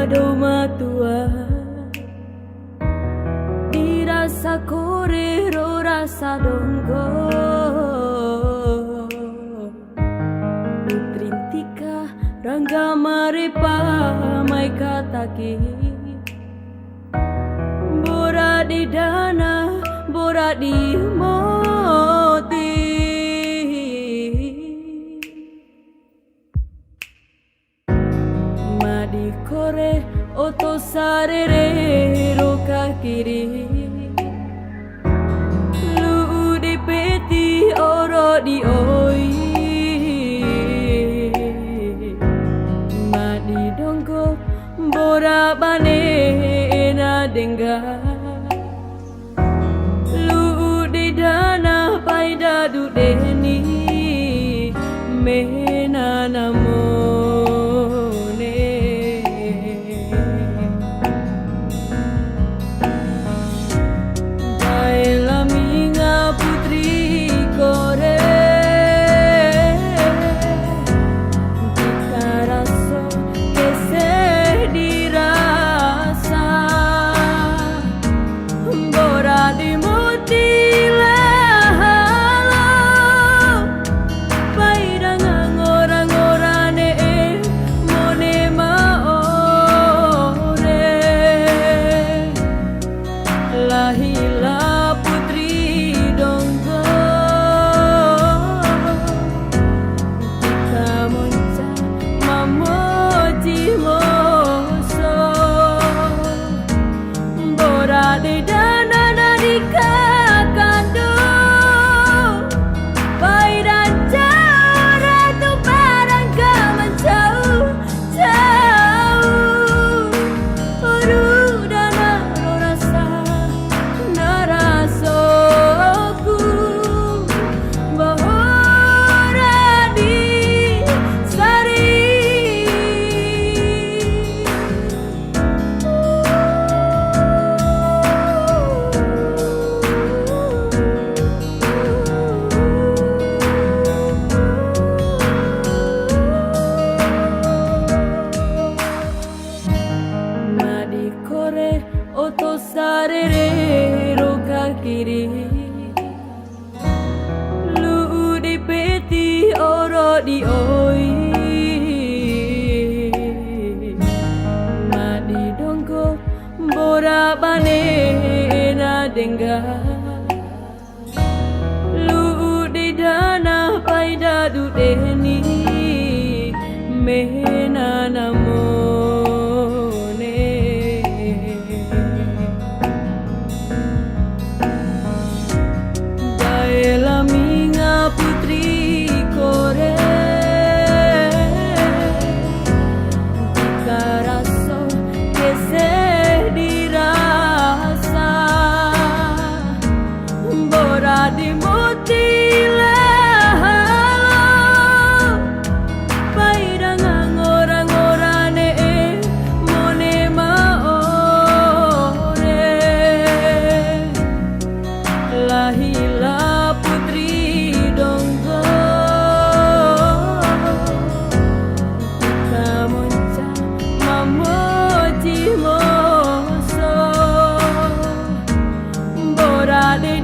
do matua di rasa kore ro rasa donggo Putrintika rangga marepa mai kataki bora di dana bora di moti madi kore oto sarere roka kiri lu di peti oro di oi madi donggo bora bane na dengga lu di dana paida du deni mena namone Daela minga putri kore kita raso kese dirasa bora di Lahila putri donggo kita monca mamoji moso bora de dana nadika kando pai dan cara tu barang kaman jauh jauh uru dana rasa narasoku bahora di sari madi kore oto sarere roka kiri lu di peti oro di oi madi donggo bora bane na dengga lu di dana paida du deni mena namone Daela minga putri kore kita raso kese dirasa bora di mutila paida ngora-ngorane mone maore Lahila putri donggo kita monca mamoji moso bora de